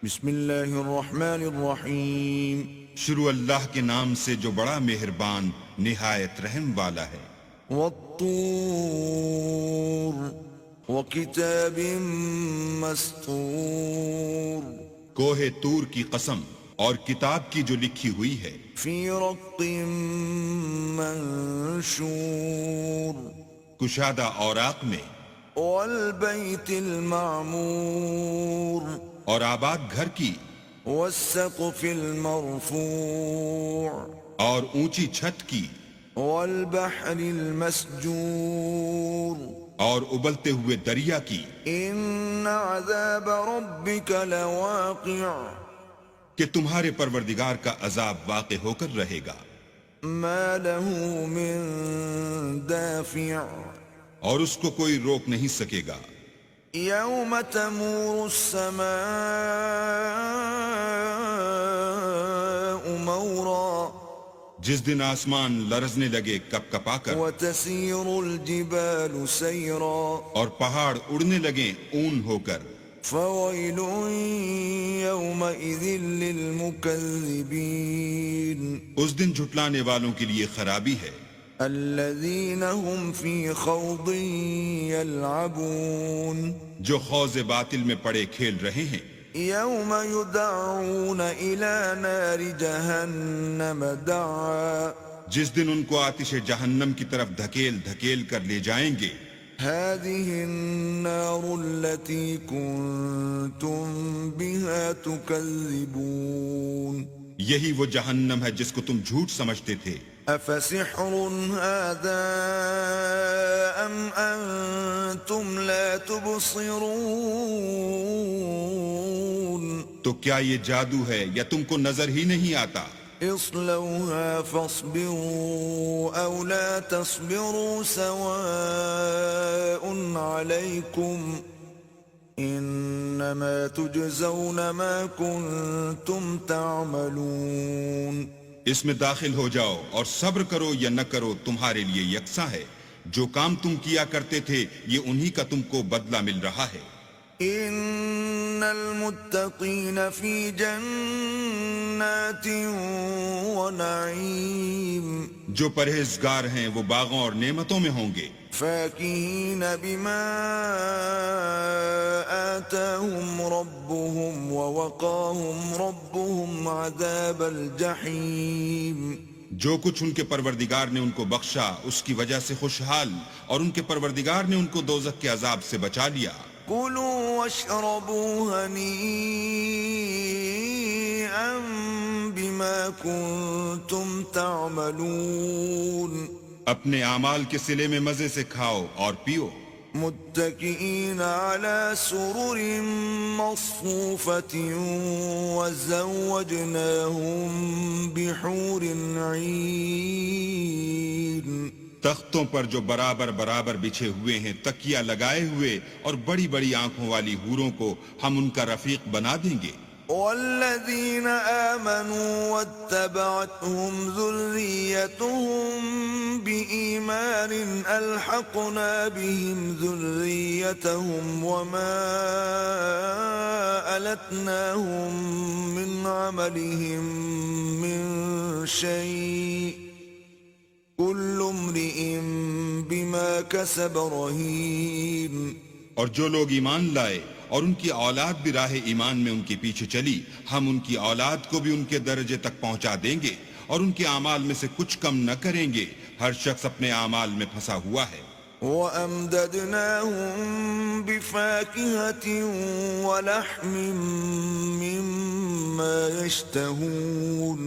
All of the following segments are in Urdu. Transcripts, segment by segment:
بسم اللہ الرحمن الرحیم شروع اللہ کے نام سے جو بڑا مہربان نہایت رحم والا ہے۔ والطور وکتاب مسطور کوہ طور کی قسم اور کتاب کی جو لکھی ہوئی ہے، فی رق منشور کشادہ اوراق میں، والبیت المعمور اور آباد گھر کی، والسقف المرفوع اور اونچی چھت کی، والبحر المسجور اور ابلتے ہوئے دریا کی، ان عذاب ربک لواقع کہ تمہارے پروردگار کا عذاب واقع ہو کر رہے گا، ما له من دافع اور اس کو کوئی روک نہیں سکے گا۔ یوم تمور السماء مورا جس دن آسمان لرزنے لگے کپ کپا کر، وتسیر الجبال سیرا اور پہاڑ اڑنے لگیں اون ہو کر، فویل یومئذ للمکذبین اس دن جھٹلانے والوں کے لیے خرابی ہے، الذین هم فی خوض یلعبون جو خوض باطل میں پڑے کھیل رہے ہیں۔ یوم یدعون الی نار جہنم دعا جس دن ان کو آتش جہنم کی طرف دھکیل دھکیل کر لے جائیں گے، هذه النار التي كنتم بها تكذبون یہی وہ جہنم ہے جس کو تم جھوٹ سمجھتے تھے۔ افسحر هذا ام انتم لا تبصرون تو کیا یہ جادو ہے یا تم کو نظر ہی نہیں آتا؟ اصلوها فاصبروا او لا تصبروا سواء عليكم انما تجزون ما كنتم تعملون اس میں داخل ہو جاؤ اور صبر کرو یا نہ کرو، تمہارے لیے یکساں ہے، جو کام تم کیا کرتے تھے یہ انہی کا تم کو بدلہ مل رہا ہے۔ ان المتقین فی جنات ونعیم جو پرہیزگار ہیں وہ باغوں اور نعمتوں میں ہوں گے، فاکہین بما آتاہم ربهم ووقاہم ربهم عذاب الجحیم جو کچھ ان کے پروردگار نے ان کو بخشا اس کی وجہ سے خوشحال، اور ان کے پروردگار نے ان کو دوزخ کے عذاب سے بچا لیا۔ کلوا واشربوا ہنیئا بما کنتم تعملون اپنے اعمال کے صلے میں مزے سے کھاؤ اور پیو، متکئین علی سرر مصفوفۃ وزوجناہم بحور عین تختوں پر جو برابر برابر بچھے ہوئے ہیں، تکیہ لگائے ہوئے، اور بڑی بڑی آنکھوں والی حوروں کو ہم ان کا رفیق بنا دیں گے۔ والذین آمنوا واتبعتهم ذریتهم بإیمان الحقنا بهم ذریتهم وما ألتناهم من عملهم من شیء کل امرئ بما کسب رہین اور جو لوگ ایمان لائے اور ان کی اولاد بھی راہ ایمان میں ان کے پیچھے چلی، ہم ان کی اولاد کو بھی ان کے درجے تک پہنچا دیں گے اور ان کے اعمال میں سے کچھ کم نہ کریں گے۔ ہر شخص اپنے اعمال میں پھنسا ہوا ہے۔ وَأَمْدَدْنَاهُمْ بِفَاكِهَةٍ وَلَحْمٍ مِّمَّا يَشْتَهُونَ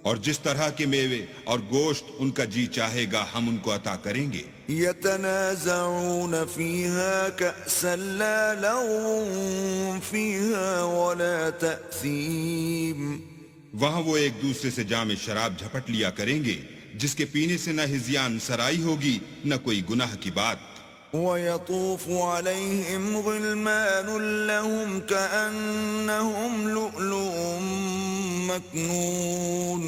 اور جس طرح کے میوے اور گوشت ان کا جی چاہے گا ہم ان کو عطا کریں گے۔ يَتَنَازَعُونَ فِيهَا كَأْسًا لَا لَغْوٌ فِيهَا وَلَا تَأْثِيمٌ وہاں وہ ایک دوسرے سے جام شراب جھپٹ لیا کریں گے، جس کے پینے سے نہ ہذیان سرائی ہوگی نہ کوئی گناہ کی بات۔ وَيَطُوفُ عَلَيْهِمْ غِلْمَانٌ لَهُمْ كَأَنَّهُمْ لُؤْلُؤٌ مَكْنُونٌ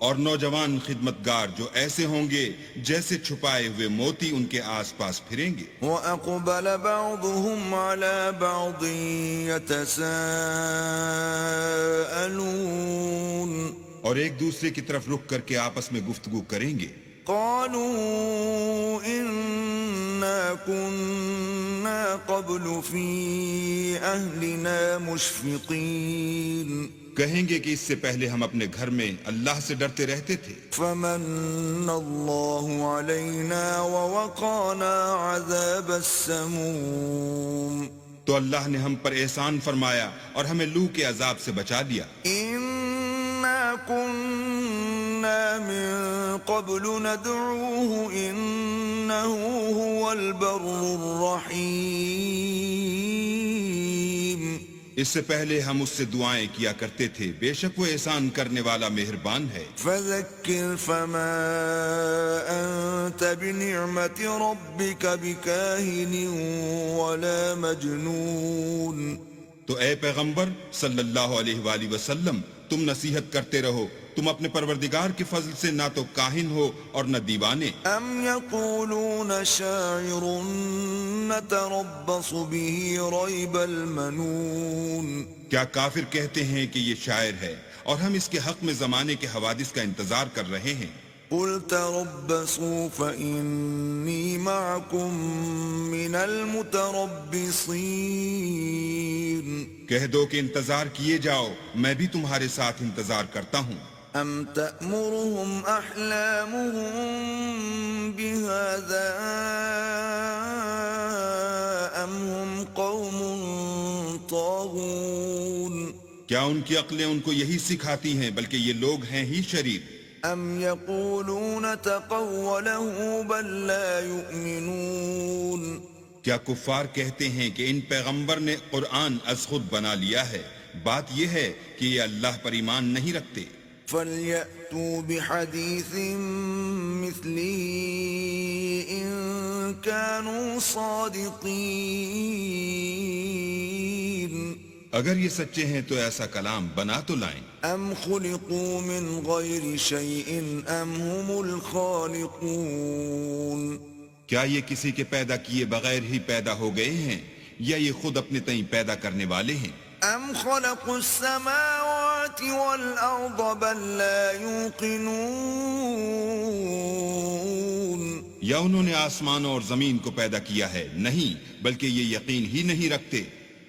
اور نوجوان خدمتگار جو ایسے ہوں گے جیسے چھپائے ہوئے موتی ان کے آس پاس پھریں گے. وَأَقْبَلَ بَعْضُهُمْ عَلَى بَعْضٍ يَتَسَاءَلُونَ اور ایک دوسرے کی طرف رخ کر کے آپس میں گفتگو کریں گے. قالوا إنا كنا قبل في أهلنا مشفقين کہیں گے کہ اس سے پہلے ہم اپنے گھر میں اللہ سے ڈرتے رہتے تھے. فمن الله علينا ووقانا عذاب السموم تو اللہ نے ہم پر احسان فرمایا اور ہمیں لو کے عذاب سے بچا لیا. إنا كنا من قبل ندعوه إنه هو البر الرحيم اس سے پہلے ہم اس سے دعائیں کیا کرتے تھے، بے شک وہ احسان کرنے والا مہربان ہے. فذكر فما أنت بنعمة ربك بكاهن ولا مجنون تو اے پیغمبر صلی اللہ علیہ وآلہ وسلم تم نصیحت کرتے رہو، تم اپنے پروردگار کے فضل سے نہ تو کاہن ہو اور نہ دیوانے. ام يقولون شاعر نتربص به ريب المنون کیا کافر کہتے ہیں کہ یہ شاعر ہے اور ہم اس کے حق میں زمانے کے حوادث کا انتظار کر رہے ہیں. قل تربصوا فإني معكم من المتربصين کہہ دو کہ انتظار کیے جاؤ، میں بھی تمہارے ساتھ انتظار کرتا ہوں. ام تأمرهم احلامهم بهذا ام هم قوم طاغون کیا ان کی عقلیں ان کو یہی سکھاتی ہیں بلکہ یہ لوگ ہیں ہی شریر. ام يقولون تقوله بل لا يؤمنون کیا کفار کہتے ہیں کہ ان پیغمبر نے قرآن از خود بنا لیا ہے، بات یہ ہے کہ یہ اللہ پر ایمان نہیں رکھتے. فَلْيَأْتُوا بِحَدِيثٍ مِثْلِهِ إِن كَانُوا صَادِقِينَ اگر یہ سچے ہیں تو ایسا کلام بنا تو لائیں. ام خلقوا من غیر شیء ام هم الخالقون کیا یہ کسی کے پیدا کیے بغیر ہی پیدا ہو گئے ہیں یا یہ خود اپنے تئیں پیدا کرنے والے ہیں؟ ام خلقوا السماوات والارض بل لا يوقنون یا انہوں نے آسمانوں اور زمین کو پیدا کیا ہے؟ نہیں، بلکہ یہ یقین ہی نہیں رکھتے.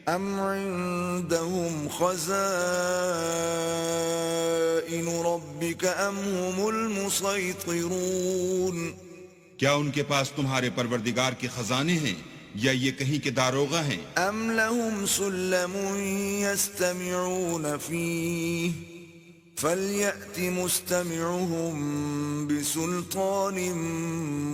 ام عندهم خزائن ربك ام هم المسيطرون کیا ان کے پاس تمہارے پروردگار کے خزانے ہیں یا یہ کہیں کے داروغہ ہیں؟ ام لهم سلم يستمعون فيه فليأت مستمعهم بسلطان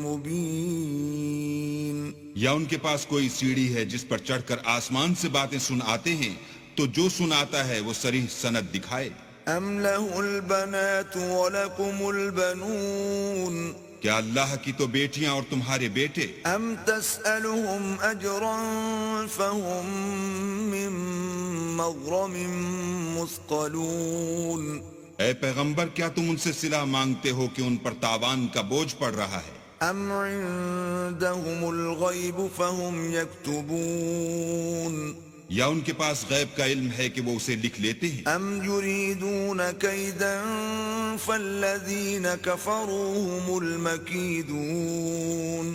مبين یا ان کے پاس کوئی سیڑھی ہے جس پر چڑھ کر آسمان سے باتیں سن آتے ہیں تو جو سناتا ہے وہ صریح سند دکھائے. ام له البنات ولكم البنون کیا اللہ کی تو بیٹیاں اور تمہارے بیٹے؟ ام تسألهم اجرا فهم من مغرم مثقلون اے پیغمبر کیا تم ان سے صلہ مانگتے ہو کہ ان پر تاوان کا بوجھ پڑ رہا ہے؟ ام عندهم الغیب فهم یکتبون یا ان کے پاس غیب کا علم ہے کہ وہ اسے لکھ لیتے ہیں؟ ام یریدون کیدا فالذین کفروا هم المکیدون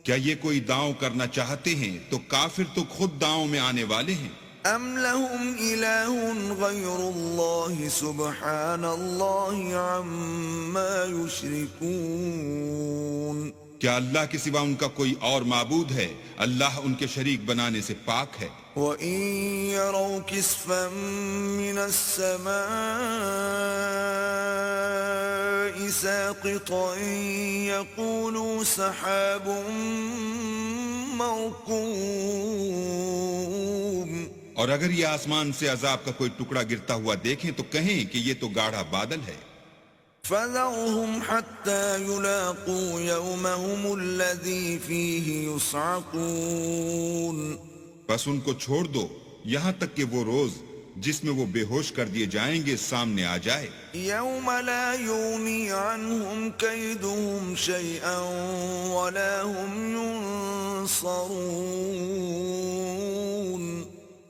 کیا یہ کوئی داؤں کرنا چاہتے ہیں تو کافر تو خود داؤں میں آنے والے ہیں. ام لهم الہ غیر اللہ سبحان اللہ عما یشرکون کیا اللہ کے سوا ان کا کوئی اور معبود ہے؟ اللہ ان کے شریک بنانے سے پاک ہے. وَإِن يَرَوْا كِسْفًا مِّنَ السَّمَاءِ سَاقِطًا يَقُولُوا سَحَابٌ مَّرْكُومٌ اور اگر یہ آسمان سے عذاب کا کوئی ٹکڑا گرتا ہوا دیکھیں تو کہیں کہ یہ تو گاڑھا بادل ہے. فَذَرْهُمْ حَتَّى يُلَاقُوا يَوْمَهُمُ الَّذِي فِيهِ يُصْعَقُونَ بس ان کو چھوڑ دو یہاں تک کہ وہ روز جس میں وہ بے ہوش کر دیے جائیں گے سامنے آ جائے. يوم لا يغني عنهم كيدهم شيئا ولا هم ينصرون.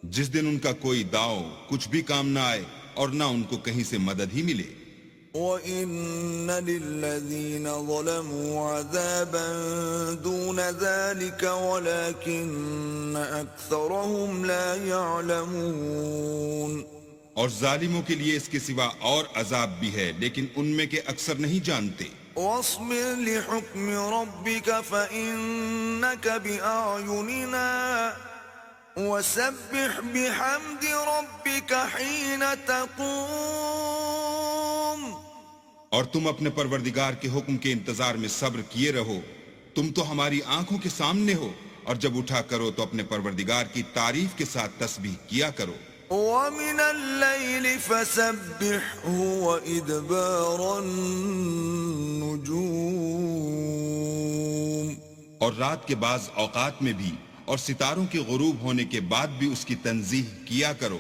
جس دن ان کا کوئی داؤ کچھ بھی کام نہ آئے اور نہ ان کو کہیں سے مدد ہی ملے. وَإِنَّ لِلَّذِينَ ظَلَمُوا عَذَابًا دُونَ ذَلِكَ وَلَكِنَّ أَكْثَرَهُمْ لَا يَعْلَمُونَ. اور ظالموں کے لیے اس کے سوا اور عذاب بھی ہے لیکن ان میں کے اکثر نہیں جانتے. وَاصْبِرْ لِحُكْمِ رَبِّكَ فَإِنَّكَ بِأَعْيُنِنَا وَسَبِّحْ بِحَمْدِ رَبِّكَ حِينَ تَقُومُ. اور تم اپنے پروردگار کے حکم کے انتظار میں صبر کیے رہو. تم تو ہماری آنکھوں کے سامنے ہو اور جب اٹھا کرو تو اپنے پروردگار کی تعریف کے ساتھ تسبیح کیا کرو. وَمِنَ اللَّيْلِ فَسَبِّحْهُ وَإِدْبَارَ النُّجُومِ. اور رات کے بعض اوقات میں بھی اور ستاروں کے غروب ہونے کے بعد بھی اس کی تنزیہ کیا کرو.